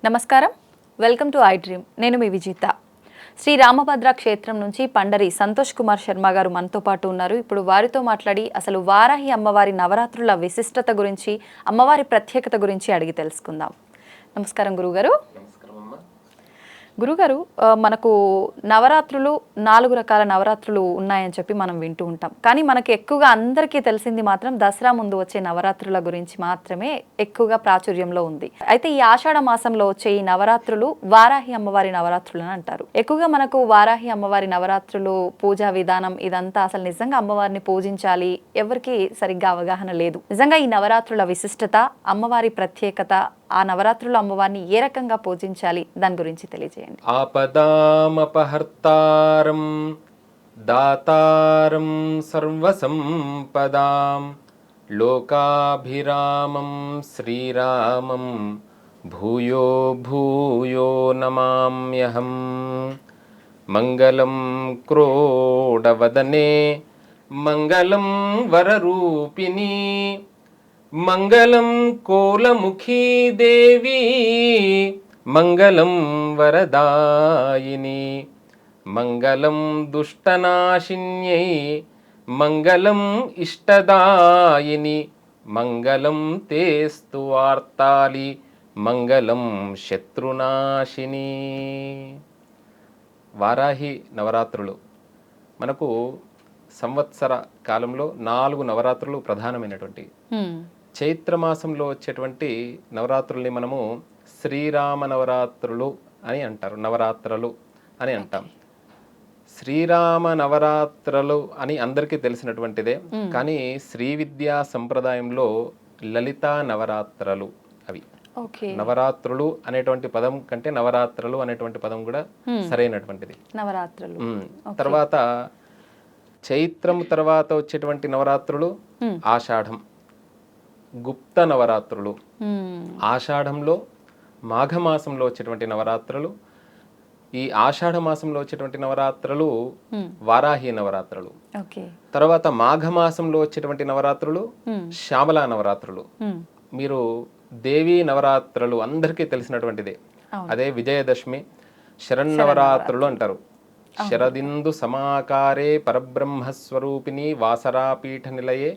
నమస్కారం, welcome to I dream. నేను మీ విజిత. శ్రీ రామభద్ర క్షేత్రం నుంచి పండరి సంతోష్ కుమార్ శర్మ గారు మనతో పాటు ఉన్నారు. ఇప్పుడు వారితో మాట్లాడి అసలు వారాహి అమ్మవారి నవరాత్రుల విశిష్టత గురించి, అమ్మవారి ప్రత్యేకత గురించి అడిగి తెలుసుకుందాం. నమస్కారం గురుగారు. గురుగారు, మనకు నవరాత్రులు 4 రకాల నవరాత్రులు ఉన్నాయని చెప్పి మనం వింటూ ఉంటాం. కానీ మనకి ఎక్కువగా అందరికీ తెలిసింది మాత్రం దసరా ముందు వచ్చే నవరాత్రుల గురించి మాత్రమే ఎక్కువగా ప్రాచుర్యంలో ఉంది. అయితే ఈ ఆషాఢ మాసంలో వచ్చే ఈ నవరాత్రులు వారాహి అమ్మవారి నవరాత్రులు అని అంటారు. ఎక్కువగా మనకు వారాహి అమ్మవారి నవరాత్రులు పూజా విధానం ఇదంతా అసలు నిజంగా అమ్మవారిని పూజించాలి ఎవరికి సరిగ్గా అవగాహన లేదు. నిజంగా ఈ నవరాత్రుల విశిష్టత, అమ్మవారి ప్రత్యేకత, ఆ నవరాత్రులు అమ్మవారిని ఏ రకంగా పూజించాలి దాని గురించి తెలియజేయండి. ఆపదామపహర్తారం దాతారం సర్వసంపదాం లోకాభిరామం శ్రీరామం భూయో భూయో నమామ్యహం. మంగళం క్రోడవదనే మంగళం వరరూపిణీ మంగళం కోలముఖీ దేవి మంగళం వరదాయిని మంగళం దుష్టనాశిన్యై మంగళం ఇష్టదాయిని మంగళం తేస్తు వార్తాలి మంగళం శత్రునాశిని. వారాహి నవరాత్రులు మనకు సంవత్సర కాలంలో 4 నవరాత్రులు ప్రధానమైనటువంటి. చైత్రమాసంలో వచ్చేటువంటి నవరాత్రుల్ని మనము శ్రీరామ నవరాత్రులు అని అంటారు, నవరాత్రులు అని అంటాం. శ్రీరామ నవరాత్రులు అని అందరికీ తెలిసినటువంటిదే. కానీ శ్రీ విద్యా సంప్రదాయంలో లలితా నవరాత్రులు అవి. నవరాత్రులు అనేటువంటి పదం కంటే నవరాత్రులు అనేటువంటి పదం కూడా సరైనటువంటిది. నవరాత్రులు తర్వాత చైత్రం తర్వాత వచ్చేటువంటి నవరాత్రులు ఆషాఢం, గుప్త నవరాత్రులు. ఆషాఢంలో మాఘమాసంలో వచ్చేటువంటి నవరాత్రులు, ఈ ఆషాఢ మాసంలో వచ్చేటువంటి నవరాత్రులు వారాహి నవరాత్రులు. తర్వాత మాఘమాసంలో వచ్చేటువంటి నవరాత్రులు శ్యామలా నవరాత్రులు. మీరు దేవీ నవరాత్రులు అందరికీ తెలిసినటువంటిదే. అదే విజయదశమి శరన్నవరాత్రులు అంటారు. శరదిందు సమాకారే పరబ్రహ్మస్వరూపిణి వాసరాపీఠ నిలయే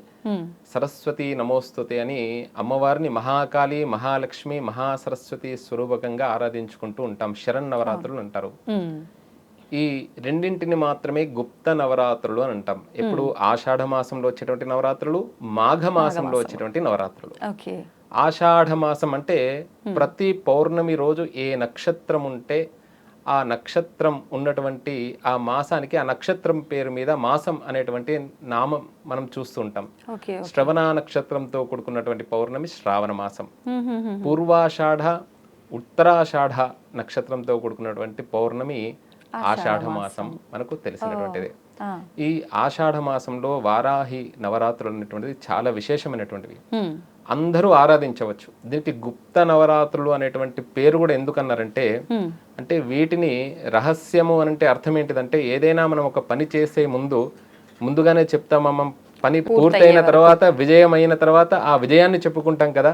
సరస్వతి నమోస్తుతే అని అమ్మవారిని మహాకాళి, మహాలక్ష్మి, మహాసరస్వతి స్వరూపకంగా ఆరాధించుకుంటూ ఉంటాం. శరన్నవరాత్రులు అంటారు. ఈ రెండింటిని మాత్రమే గుప్త నవరాత్రులు అని అంటాం. ఎప్పుడు ఆషాఢ మాసంలో వచ్చేటువంటి నవరాత్రులు, మాఘమాసంలో వచ్చేటువంటి నవరాత్రులు. ఆషాఢ మాసం అంటే ప్రతి పౌర్ణమి రోజు ఏ నక్షత్రం ఉంటే ఆ నక్షత్రం ఉన్నటువంటి ఆ మాసానికి ఆ నక్షత్రం పేరు మీద మాసం అనేటువంటి నామం మనం చూస్తూ ఉంటాం. శ్రవణ నక్షత్రంతో కూడుకున్నటువంటి పౌర్ణమి శ్రావణ మాసం. పూర్వాషాఢ, ఉత్తరాషాఢ నక్షత్రంతో కూడుకున్నటువంటి పౌర్ణమి ఆషాఢ మాసం మనకు తెలిసినటువంటిది. ఈ ఆషాఢ మాసంలో వారాహి నవరాత్రులు అనేటువంటిది చాలా విశేషమైనటువంటివి. అందరూ ఆరాధించవచ్చు. దీనికి గుప్త నవరాత్రులు అనేటువంటి పేరు కూడా ఎందుకన్నారంటే, అంటే వీటిని రహస్యము అంటే అర్థం ఏంటిదంటే, ఏదైనా మనం ఒక పని చేసే ముందుగానే చెప్తామమ్మ, పని పూర్తయిన తర్వాత, విజయం అయిన తర్వాత ఆ విజయాన్ని చెప్పుకుంటాం కదా.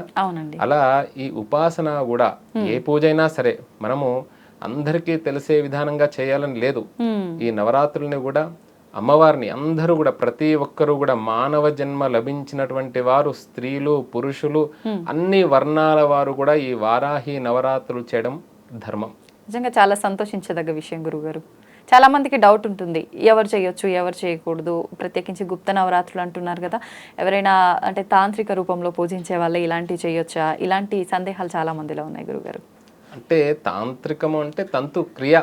అలా ఈ ఉపాసన కూడా ఏ పూజ అయినా సరే మనము అందరికీ తెలిసే విధానంగా చేయాలని లేదు. ఈ నవరాత్రుల్ని కూడా అమ్మవారిని అందరూ కూడా, ప్రతి ఒక్కరూ కూడా, మానవ జన్మ లభించినటువంటి వారు, స్త్రీలు, పురుషులు, అన్ని వర్ణాల వారు కూడా ఈ వారాహి నవరాత్రులు చేయడం ధర్మం. నిజంగా చాలా సంతోషించదగ్గ విషయం గురుగారు. చాలా మందికి డౌట్ ఉంటుంది, ఎవరు చేయొచ్చు ఎవరు చేయకూడదు, ప్రత్యేకించి గుప్త నవరాత్రులు అంటున్నారు కదా, ఎవరైనా అంటే తాంత్రిక రూపంలో పూజించే వాళ్ళే ఇలాంటివి చేయొచ్చా, ఇలాంటి సందేహాలు చాలా మందిలో ఉన్నాయి గురుగారు. అంటే తాంత్రికము అంటే తంతు క్రియ,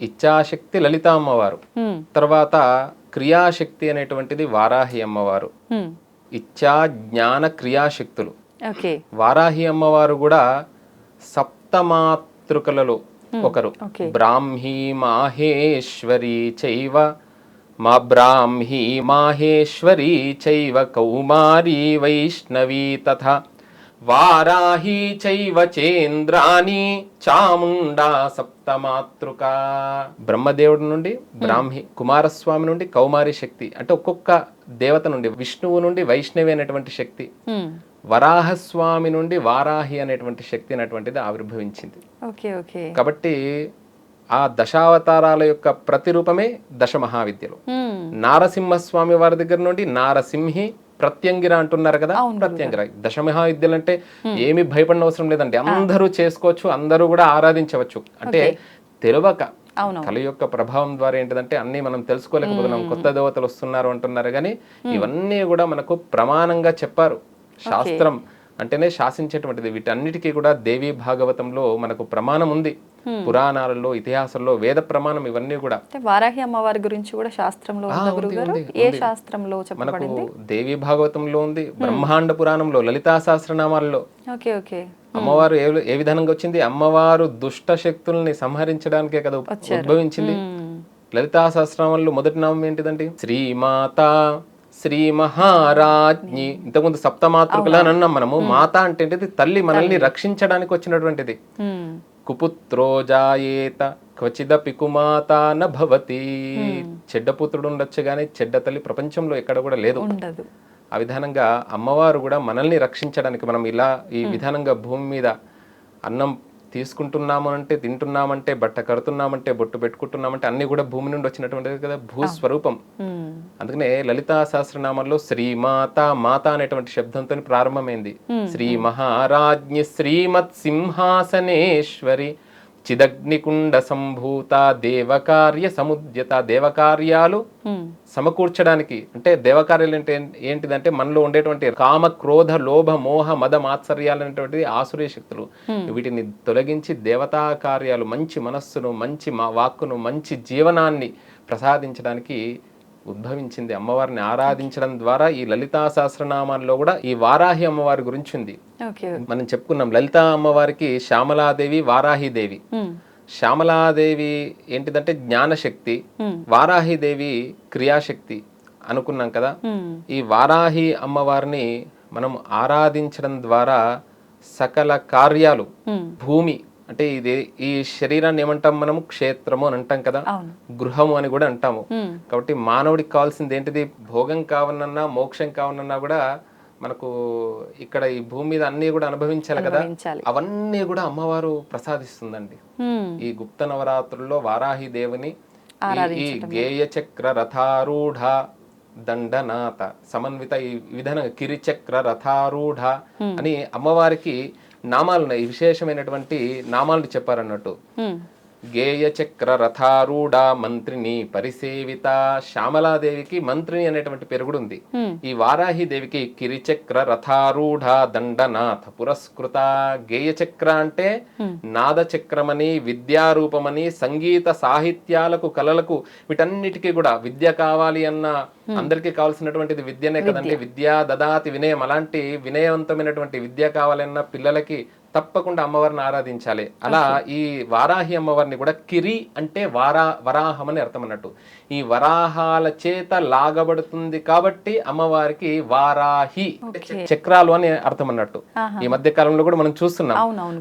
ఇచ్ఛాశక్తి లలిత అమ్మవారు, తర్వాత క్రియాశక్తి అనేటువంటిది వారాహి అమ్మవారు. ఇచ్ఛా జ్ఞాన క్రియాశక్తులు. వారాహి అమ్మవారు కూడా సప్తమాతృకలలో ఒకరు. బ్రాహ్మీ మాహేశ్వరి చైవ మా బ్రాహ్మీ మాహేశ్వరి చైవ కౌమారీ వైష్ణవీ తథా వారాహి చైవ చేంద్రాని చాముండా సప్తమాతృక. బ్రహ్మదేవుడి నుండి బ్రాహ్మి, కుమారస్వామి నుండి కౌమారి శక్తి, అంటే ఒక్కొక్క దేవత నుండి, విష్ణువు నుండి వైష్ణవి అనేటువంటి శక్తి, వరాహస్వామి నుండి వారాహి అనేటువంటి శక్తి అనేటువంటిది ఆవిర్భవించింది. Okay okay. కాబట్టి ఆ దశావతారాల యొక్క ప్రతిరూపమే దశ మహావిద్యలు. నారసింహస్వామి వారి దగ్గర నుండి నారసింహి ప్రత్యంగిర అంటున్నారు కదా, ప్రత్యంగిర. దశ మహావిద్యలు అంటే ఏమి భయపడిన అవసరం లేదండి, అందరూ చేసుకోవచ్చు, అందరూ కూడా ఆరాధించవచ్చు. అంటే తెలియక కలి యొక్క ప్రభావం ద్వారా ఏంటిదంటే అన్ని మనం తెలుసుకోలేకపోతున్నాం. కొత్త దేవతలు వస్తున్నారు అంటున్నారు, కానీ ఇవన్నీ కూడా మనకు ప్రమాణంగా చెప్పారు. శాస్త్రం అంటేనే శాసించేటువంటిది. వీటన్నిటికీ కూడా దేవీ భాగవతంలో మనకు ప్రమాణం ఉంది, పురాణాలలో, ఇతిహాసంలో వేద ప్రమాణం ఇవన్నీ కూడా. వారాహి అమ్మవారి గురించి కూడా శాస్త్రంలో ఏ శాస్త్రంలో చెప్పబడింది? మనకు దేవీ భాగవతంలో ఉంది, బ్రహ్మాండ పురాణంలో, లలితా సహస్రనామాల్లో. Okay okay. అమ్మవారు ఏ విధంగా వచ్చింది? అమ్మవారు దుష్ట శక్తుల్ని సంహరించడానికే కదా ఉద్భవించింది. లలితా సహస్రనామాల్లో మొదటి నామం ఏంటిదండి? శ్రీమాత, శ్రీ మహారాజ్ఞి. ఇంతకుముందు సప్తమాతృకలు అని అన్నాం మనము. మాత అంటే ఏంటిది? తల్లి, మనల్ని రక్షించడానికి వచ్చినటువంటిది. కుపుత్రో జాయేత క్వచిదపి కుమాత న భవతి. చెడ్డ పుత్రుడు ఉండొచ్చు కానీ చెడ్డ తల్లి ప్రపంచంలో ఎక్కడ కూడా లేదు. ఆ విధానంగా అమ్మవారు కూడా మనల్ని రక్షించడానికి, మనం ఇలా ఈ విధానంగా భూమి మీద అన్నం తీసుకుంటున్నాము అంటే, తింటున్నామంటే, బట్ట కడుతున్నామంటే, బొట్టు పెట్టుకుంటున్నామంటే అన్ని కూడా భూమి నుండి వచ్చినటువంటిది కదా, భూస్వరూపం. అందుకనే లలితా సహస్రనామాల్లో శ్రీమాత, మాత అనేటువంటి శబ్దంతో ప్రారంభమైంది. శ్రీ మహారాజ్ఞి శ్రీమత్ సింహాసనేశ్వరి చిదగ్నికుండ సంభూత దేవకార్య సముద్యత. దేవకార్యాలు సమకూర్చడానికి, అంటే దేవకార్యాలు అంటే ఏంటిదంటే మనలో ఉండేటువంటి కామ, క్రోధ, లోభ, మోహ, మద, మాత్సర్యాలు అనేటువంటి ఆసురీ శక్తులు, వీటిని తొలగించి దేవతా కార్యాలు, మంచి మనస్సును, మంచి వాక్కును, మంచి జీవనాన్ని ప్రసాదించడానికి ఉద్భవించింది. అమ్మవారిని ఆరాధించడం ద్వారా ఈ లలితా సహస్రనామాల్లో కూడా ఈ వారాహి అమ్మవారి గురించి ఉంది. మనం చెప్పుకున్నాం, లలితా అమ్మవారికి శ్యామలాదేవి, వారాహిదేవి. శ్యామలాదేవి ఏంటిదంటే జ్ఞానశక్తి, వారాహిదేవి క్రియాశక్తి అనుకున్నాం కదా. ఈ వారాహి అమ్మవారిని మనం ఆరాధించడం ద్వారా సకల కార్యాలు, భూమి అంటే ఇది ఈ శరీరాన్ని ఏమంటాం మనము? క్షేత్రము అని అంటాం కదా, గృహము అని కూడా అంటాము. కాబట్టి మానవుడికి కావాల్సింది ఏంటిది? భోగం కావనన్నా, మోక్షం కావనన్నా కూడా మనకు ఇక్కడ ఈ భూమి మీద అన్ని కూడా అనుభవించాలి కదా. అవన్నీ కూడా అమ్మవారు ప్రసాదిస్తుందండి. ఈ గుప్త నవరాత్రుల్లో వారాహి దేవుని ఈ గేయ చక్ర రథారూఢ దండనాథ సమన్విత ఈ విధంగా కిరిచక్ర రథారూఢ అని అమ్మవారికి నామాలు ఉన్నాయి. విశేషమైనటువంటి నామాలను చెప్పారన్నట్టు. గేయ చక్ర రథారూఢ మంత్రిని పరిసేవిత. శ్యామలాదేవికి మంత్రిని అనేటువంటి పేరు కూడా ఉంది. ఈ వారాహి దేవికి కిరిచక్ర రథారూఢ దండనాథ పురస్కృత. గేయ చక్ర అంటే నాద చక్రమని, విద్యారూపమని, సంగీత సాహిత్యాలకు, కళలకు, వీటన్నిటికీ కూడా విద్య కావాలి అన్న అందరికీ కావాల్సినటువంటిది విద్యనే కదండి. విద్యా దదాతి వినయం. అలాంటి వినయవంతమైనటువంటి విద్య కావాలన్న పిల్లలకి తప్పకుండా అమ్మవారిని ఆరాధించాలి. అలా ఈ వారాహి అమ్మవారిని కూడా కిరి అంటే వరాహం అని అర్థం అన్నట్టు. ఈ వరాహాల చేత లాగబడుతుంది కాబట్టి అమ్మవారికి వారాహి చక్రాలు అని అర్థం అన్నట్టు. ఈ మధ్య కాలంలో కూడా మనం చూస్తున్నాం.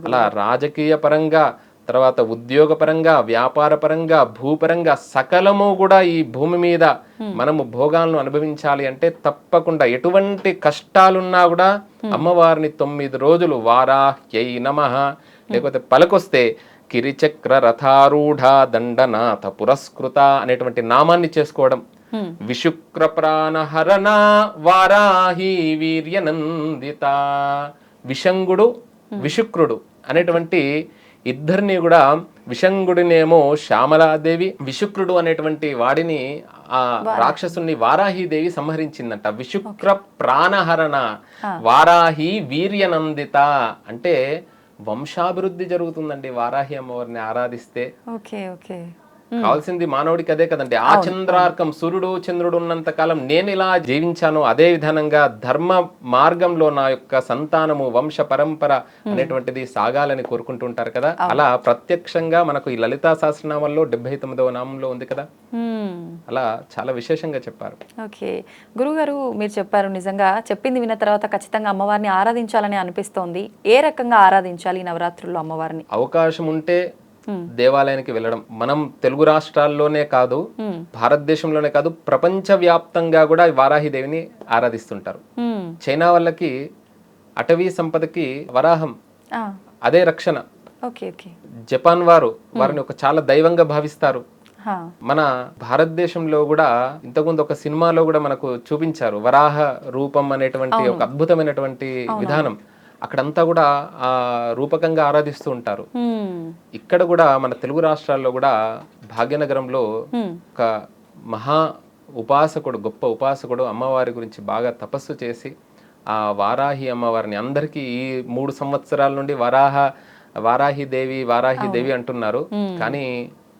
అలా రాజకీయ పరంగా, తర్వాత ఉద్యోగ పరంగా, వ్యాపార పరంగా, భూపరంగా సకలము కూడా ఈ భూమి మీద మనము భోగాలను అనుభవించాలి అంటే తప్పకుండా ఎటువంటి కష్టాలున్నా కూడా అమ్మవారిని 9 రోజులు వారాహ్యై నమః లేకపోతే పలకొస్తే కిరిచక్ర రథారూఢ దండనాథ పురస్కృత అనేటువంటి నామాన్ని చేసుకోవడం. విశుక్ర ప్రాణహరణ వారాహి వీర్యనందిత. విషంగుడు, విశుక్రుడు అనేటువంటి ఇద్దరిని కూడా, విషంగుడినేమో శ్యామలాదేవి, విశుక్రుడు అనేటువంటి వాడిని ఆ రాక్షసుని వారాహిదేవి సంహరించిందంట. విశుక్ర ప్రాణహరణ వారాహి వీర్యనందిత అంటే వంశాభివృద్ధి జరుగుతుందండి వారాహి అమ్మవారిని ఆరాధిస్తే. కావాల్సింది మానవుడికి అదే కదండి. ఆ చంద్రార్కం, సూర్యుడు చంద్రుడు ఉన్నంత కాలం నేను ఇలా జీవించాను, అదే విధానంగా ధర్మ మార్గంలో నా యొక్క సంతానము, వంశ పరంపర అనేటువంటిది సాగాలని కోరుకుంటుంటారు కదా. అలా ప్రత్యక్షంగా మనకు ఈ లలితా సహస్రనామంలో 79వ నామంలో ఉంది కదా. అలా చాలా విశేషంగా చెప్పారు. ఓకే గురుగారు, మీరు చెప్పారు, నిజంగా చెప్పింది విన్న తర్వాత ఖచ్చితంగా అమ్మవారిని ఆరాధించాలని అనిపిస్తోంది. ఏ రకంగా ఆరాధించాలి ఈ నవరాత్రుల్లో అమ్మవారిని? అవకాశం ఉంటే దేవాలయానికి వెళ్ళడం. మనం తెలుగు రాష్ట్రాల్లోనే కాదు, భారతదేశంలోనే కాదు, ప్రపంచ వ్యాప్తంగా కూడా వారాహి దేవిని ఆరాధిస్తుంటారు. చైనా వాళ్ళకి అటవీ సంపదకి వరాహం ఆ, అదే రక్షణ. Okay okay. జపాన్ వారు వారిని ఒక చాలా దైవంగా భావిస్తారు. హా, మన భారతదేశంలో కూడా ఇంతకుముందు ఒక సినిమాలో కూడా మనకు చూపించారు వరాహ రూపం అనేటువంటి ఒక అద్భుతమైనటువంటి విధానం. అక్కడంతా కూడా ఆ రూపకంగా ఆరాధిస్తూ ఉంటారు. హ్మ్, ఇక్కడ కూడా మన తెలుగు రాష్ట్రాల్లో కూడా భాగ్యనగరంలో హ్మ్, ఒక మహా ఉపాసకుడు, గొప్ప ఉపాసకుడు అమ్మవారి గురించి బాగా తపస్సు చేసి ఆ వారాహి అమ్మవారిని అందరికీ ఈ 3 సంవత్సరాల నుండి వారాహి దేవి అంటున్నారు. కానీ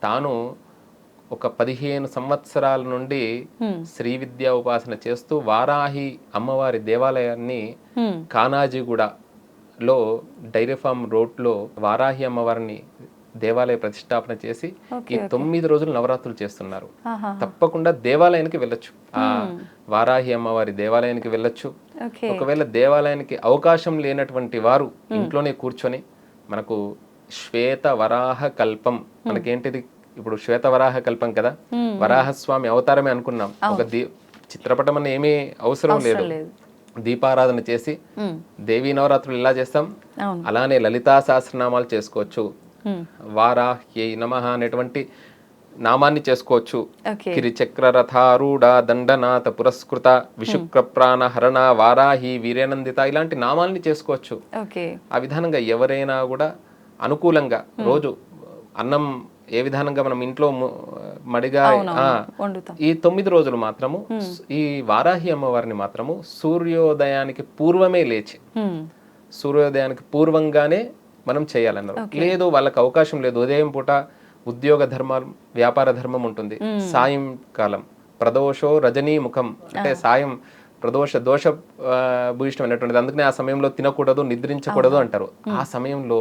తాను ఒక 15 సంవత్సరాల నుండి హ్మ్, శ్రీ విద్యా ఉపాసన చేస్తూ వారాహి అమ్మవారి దేవాలయాన్ని హ్మ్. కానాజీగూడలో డైరీ ఫార్మ్ రోడ్లో వారాహి అమ్మవారిని దేవాలయ ప్రతిష్టాపన చేసి ఈ 9 రోజులు నవరాత్రులు చేస్తున్నారు. ఆహా, తప్పకుండా దేవాలయానికి వెళ్ళొచ్చు, ఆ వారాహి అమ్మవారి దేవాలయానికి వెళ్ళొచ్చు. ఓకే. ఒకవేళ దేవాలయానికి అవకాశం లేనటువంటి వారు ఇంట్లోనే కూర్చొని మనకు శ్వేత వరాహ కల్పం, మనకేంటిది ఇప్పుడు శ్వేత వరాహ కల్పం కదా, వరాహస్వామి అవతారమే అనుకున్నాం. ఒక చిత్రపటం అని ఏమీ అవసరం లేదు. దీపారాధన చేసి దేవీ నవరాత్రులు ఎలా చేస్తాం అవును. అలానే లలితా సహస్రనామాలు చేసుకోవచ్చు. హ్మ్, వారాహ్యై నమః అనేటువంటి నామాన్ని చేసుకోవచ్చు. ఓకే. కిరిచక్ర రథారూఢ దండనాథ పురస్కృత విశుక్ర ప్రాణ హరణ వారాహి వీరేనందిత ఇలాంటి నామాల్ని చేసుకోవచ్చు. ఓకే. ఆ విధానంగా ఎవరైనా కూడా అనుకూలంగా రోజు అన్నం ఏ విధానంగా మనం ఇంట్లో మడిగా వండుతాం. ఈ 9 రోజులు మాత్రము ఈ వారాహి అమ్మవారిని మాత్రము సూర్యోదయానికి పూర్వమే లేచి హ్మ్, సూర్యోదయానికి పూర్వంగానే మనం చేయాలన్నారు. లేదు వాళ్ళకి అవకాశం లేదు, ఉదయం పూట ఉద్యోగ ధర్మం వ్యాపార ధర్మం ఉంటుంది, సాయంకాలం ప్రదోషో రజనీ ముఖం అంటే సాయం దోష భూయిష్టమైనటువంటిది, అందుకనే ఆ సమయంలో తినకూడదు నిద్రించకూడదు అంటారు. ఆ సమయంలో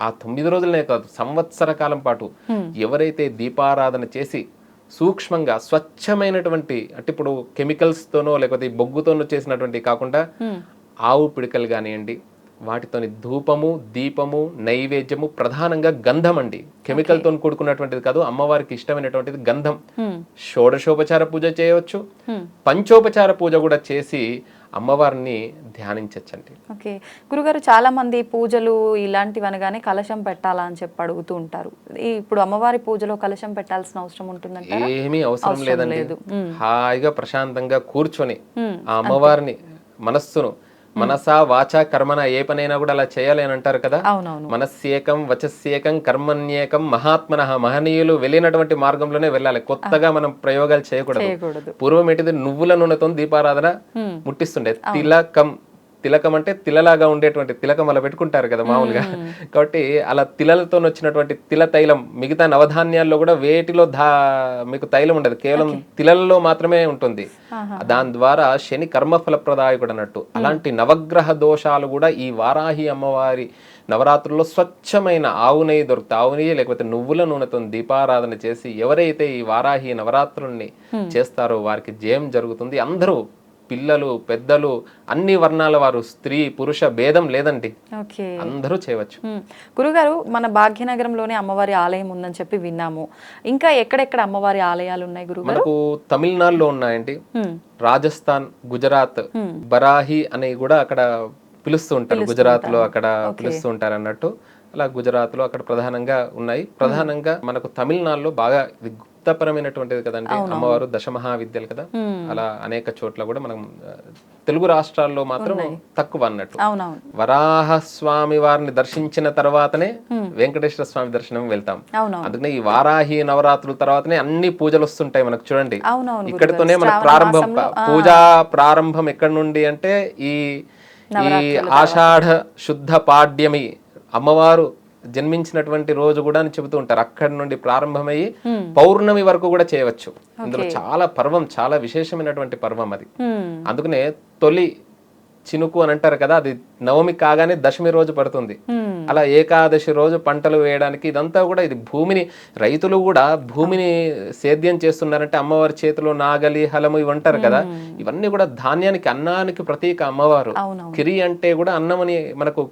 ఆ 9 రోజులనే కాదు సంవత్సర కాలం పాటు ఎవరైతే దీపారాధన చేసి సూక్ష్మంగా స్వచ్ఛమైనటువంటి అంటే ఇప్పుడు కెమికల్స్ తోనో లేకపోతే బొగ్గుతోనో చేసినటువంటి కాకుండా ఆవు పిడికలు కానివ్వండి, వాటితోని ధూపము దీపము నైవేద్యము ప్రధానంగా గంధం అండి, కెమికల్ తో కూడుకున్నటువంటిది కాదు, అమ్మవారికి ఇష్టమైనటువంటిది గంధం. షోడశోపచార పూజ చేయవచ్చు, పంచోపచార పూజ కూడా చేసి అమ్మవారిని ధ్యానించచ్చండి. ఓకే. గురుగారు, చాలా మంది పూజలు ఇలాంటివి అనగానే కలశం పెట్టాలా అని చెప్పి అడుగుతూ ఉంటారు. ఇప్పుడు అమ్మవారి పూజలో కలశం పెట్టాల్సిన అవసరం ఉంటుందంటారా? ఏమీ అవసరం లేదండి. హాయిగా ప్రశాంతంగా కూర్చొని ఆ అమ్మవారిని మనస్సును మనసా వాచ కర్మన ఏ పనైనా కూడా అలా చేయాలి అని అంటారు కదా. అవునవును. మనస్యేకం వచస్యేకం కర్మణ్యేకం మహాత్మన, మహనీయులు వెళ్ళినటువంటి మార్గంలోనే వెళ్ళాలి, కొత్తగా మనం ప్రయోగాలు చేయకూడదు. పూర్వం ఏంటిది నువ్వుల నూనెతో దీపారాధన ముట్టిస్తుండే, తిలకం అంటే తిలలాగా ఉండేటువంటి తిలకం అలా పెట్టుకుంటారు కదా మామూలుగా. కాబట్టి అలా తిలలతో వచ్చినటువంటి తిల తైలం, మిగతా నవధాన్యాల్లో కూడా వేటిలో మీకు తైలం ఉండదు, కేవలం తిలల్లో మాత్రమే ఉంటుంది. దాని ద్వారా శని కర్మఫలప్రదాయకుడు అన్నట్టు. అలాంటి నవగ్రహ దోషాలు కూడా ఈ వారాహి అమ్మవారి నవరాత్రుల్లో స్వచ్ఛమైన ఆవు నెయ్యి దొరుకుతుంది, ఆవు నెయ్యి లేకపోతే నువ్వుల నూనెతో దీపారాధన చేసి ఎవరైతే ఈ వారాహి నవరాత్రుల్ని చేస్తారో వారికి జయం జరుగుతుంది. అందరూ పిల్లలు పెద్దలు అన్ని వర్ణాల వారు, స్త్రీ పురుష భేదం లేదండి, అందరూ చేయవచ్చు. గురుగారు, మన భాగ్యనగరంలోనే అమ్మవారి ఆలయం ఉందని చెప్పి విన్నాము. ఇంకా ఎక్కడెక్కడ అమ్మవారి ఆలయాలు ఉన్నాయి గురుగారు? మనకు తమిళనాడులో ఉన్నాయండి, రాజస్థాన్, గుజరాత్, బరాహి అని కూడా అక్కడ పిలుస్తూ ఉంటారు, గుజరాత్ లో అక్కడ పిలుస్తూ ఉంటారు అన్నట్టు. అలా గుజరాత్ లో అక్కడ ప్రధానంగా ఉన్నాయి. ప్రధానంగా మనకు తమిళనాడులో బాగా గుప్తపరమైనటువంటిది కదండి అమ్మవారు, దశమహావిద్యలు కదా, అలా అనేక చోట్ల కూడా మనం తెలుగు రాష్ట్రాల్లో మాత్రం తక్కువ అన్నట్టు. వరాహ స్వామి వారిని దర్శించిన తర్వాతనే వెంకటేశ్వర స్వామి దర్శనం వెళ్తాం. అందుకనే ఈ వారాహి నవరాత్రుల తర్వాతనే అన్ని పూజలు వస్తుంటాయి మనకు. చూడండి, ఇక్కడితోనే మన పూజా ప్రారంభం ఎక్కడి నుండి అంటే ఈ ఆషాఢ శుద్ధ పాడ్యమి అమ్మవారు జన్మించినటువంటి రోజు కూడా అని చెబుతూ ఉంటారు. అక్కడి నుండి ప్రారంభమయ్యి పౌర్ణమి వరకు కూడా చేయవచ్చు. ఇందులో చాలా పర్వం, చాలా విశేషమైనటువంటి పర్వం అది. అందుకనే తొలి చినుకు అని అంటారు కదా, అది నవమి కాగానే దశమి రోజు పడుతుంది. అలా ఏకాదశి రోజు పంటలు వేయడానికి ఇదంతా కూడా ఇది భూమిని, రైతులు కూడా భూమిని సేద్యం చేస్తున్నారంటే అమ్మవారి చేతిలో నాగలి హలము ఇవి అంటారు కదా, ఇవన్నీ కూడా ధాన్యానికి అన్నానికి ప్రతీక అమ్మవారు. కిరి అంటే కూడా అన్నం అని మనకు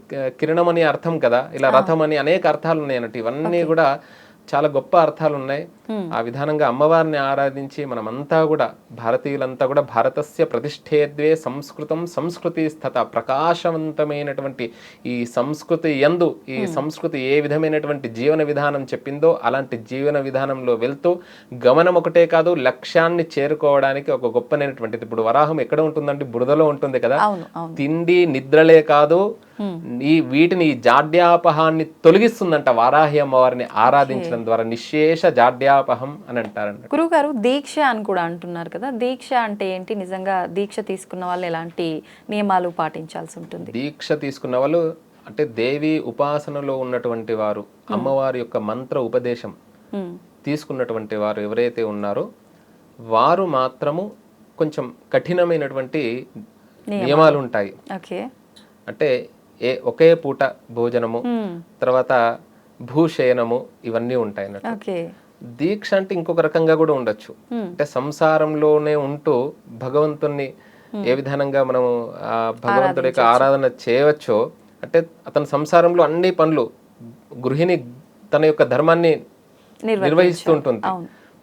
కిరణం అని అర్థం కదా, ఇలా రథం అని అనేక అర్థాలు ఉన్నాయి అన్నట్టు. ఇవన్నీ కూడా చాలా గొప్ప అర్థాలు ఉన్నాయి. ఆ విధానంగా అమ్మవారిని ఆరాధించి మనమంతా కూడా భారతీయులంతా కూడా భారతస్య ప్రతిష్ఠేద్వే సంస్కృతం సంస్కృతి స్థత, ప్రకాశవంతమైనటువంటి ఈ సంస్కృతి యందు ఈ సంస్కృతి ఏ విధమైనటువంటి జీవన విధానం చెప్పిందో అలాంటి జీవన విధానంలో వెళ్తూ గమనం ఒకటే కాదు, లక్ష్యాన్ని చేరుకోవడానికి ఒక గొప్పనైనటువంటిది. ఇప్పుడు వరాహం ఎక్కడ ఉంటుందంటే బురదలో ఉంటుంది కదా. తిండి నిద్రలే కాదు, వీటిని జాడ్యాపహాన్ని తొలగిస్తుందంట వారాహి అమ్మవారిని ఆరాధించడం ద్వారా. నిశేష జాడ్యాపహం అని అంటారంట. గురుగారు దీక్ష అని కూడా అంటున్నారు కదా, దీక్ష అంటే ఏంటి? నిజంగా దీక్ష తీసుకున్న వాళ్ళు ఎలాంటి నియమాలు పాటించాల్సి ఉంటుంది? దీక్ష తీసుకున్న వాళ్ళు అంటే దేవి ఉపాసనలో ఉన్నటువంటి వారు, అమ్మవారి యొక్క మంత్ర ఉపదేశం తీసుకున్నటువంటి వారు ఎవరైతే ఉన్నారో వారు మాత్రము కొంచెం కఠినమైనటువంటి నియమాలు ఉంటాయి. అంటే ఒకే పూట భోజనము, తర్వాత భూశయనము, ఇవన్నీ ఉంటాయి అన్నట్టు. దీక్ష అంటే ఇంకొక రకంగా కూడా ఉండొచ్చు. అంటే సంసారంలోనే ఉంటూ భగవంతుణ్ణి ఏ విధానంగా మనము ఆ భగవంతుడి యొక్క ఆరాధన చేయవచ్చో, అంటే అతని సంసారంలో అన్ని పనులు, గృహిణి తన యొక్క ధర్మాన్ని నిర్వహిస్తూ ఉంటుంది,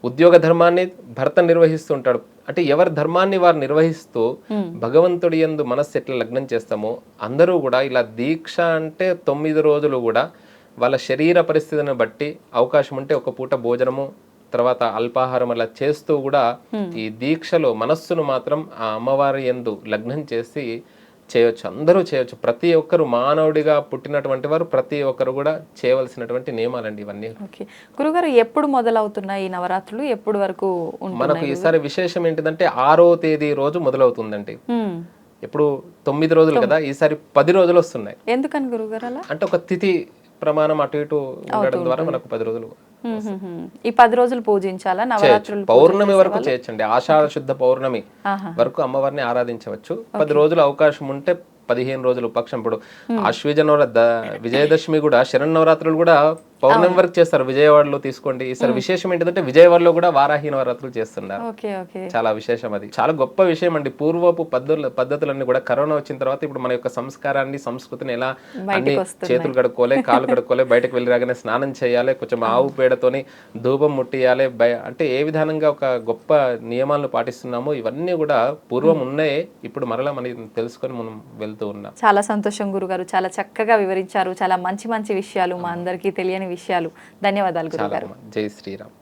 ఉద్యోగ ధర్మాన్ని భర్త నిర్వహిస్తుంటాడు. అంటే ఎవరి ధర్మాన్ని వారు నిర్వహిస్తూ భగవంతుడి యందు మనస్సు ఎట్లా లగ్నం చేస్తామో అందరూ కూడా ఇలా దీక్ష అంటే 9 రోజులు కూడా వాళ్ళ శరీర పరిస్థితిని బట్టి అవకాశం ఉంటే ఒక పూట భోజనము, తర్వాత అల్పాహారం అలా చేస్తూ కూడా ఈ దీక్షలో మనస్సును మాత్రం ఆ అమ్మవారి యందు లగ్నం చేసి చేయొచ్చు. అందరూ చేయొచ్చు. ప్రతి ఒక్కరు మానవుడిగా పుట్టినటువంటి వారు ప్రతి ఒక్కరు కూడా చేయవలసినటువంటి నియమాలండి ఇవన్నీ. గురుగారు ఎప్పుడు మొదలవుతున్నాయి ఈ నవరాత్రులు? ఎప్పుడు వరకు మనకు ఈసారి విశేషం ఏంటిదంటే 6వ తేదీ రోజు మొదలవుతుందండి. ఇప్పుడు 9 రోజులు కదా, ఈసారి 10 రోజులు వస్తున్నాయి. ఎందుకని గురుగారు అలా? అంటే ఒక తిథి ప్రమాణం అటు ఇటు ఉండడం ద్వారా మనకు 10 రోజులు. ఈ 10 రోజులు పూజించాలా నవరాత్రులు? పౌర్ణమి వరకు చేయొచ్చండి. ఆషాఢ శుద్ధ పౌర్ణమి వరకు అమ్మవారిని ఆరాధించవచ్చు. 10 రోజులు అవకాశం ఉంటే 15 రోజులు పక్షం. ఇప్పుడు ఆశ్వీజ విజయదశమి కూడా, శరన్నవరాత్రులు కూడా పౌర్ణమి వరకు చేస్తారు. విజయవాడలో తీసుకోండి. ఈసారి విశేషం ఏంటంటే విజయవాడలో కూడా వారాహి నవరాత్రులు చేస్తున్నారు. చాలా విశేషం, అది చాలా గొప్ప విషయం అండి. పూర్వపు పద్ధతులన్నీ కూడా కరోనా వచ్చిన తర్వాత ఇప్పుడు మన యొక్క సంస్కారాన్ని, సంస్కృతిని ఎలా అన్ని చేతులు కడుక్కోలే, కాళ్ళు కడుక్కోలే, బయటకు వెళ్ళి రాగానే స్నానం చేయాలి, కొంచెం ఆవు పేడతోని ధూపం ముట్టియాలి, అంటే ఏ విధానంగా ఒక గొప్ప నియమాలను పాటిస్తున్నామో ఇవన్నీ కూడా పూర్వం ఉన్నాయే, ఇప్పుడు మరలా మనం తెలుసుకొని మనం వెళ్తూ ఉన్నాం. చాలా సంతోషం గురుగారు, చాలా చక్కగా వివరించారు. చాలా మంచి మంచి విషయాలు, మా అందరికీ తెలియని విషయాలు. ధన్యవాదాలు గురుగారు. జై శ్రీరామ్.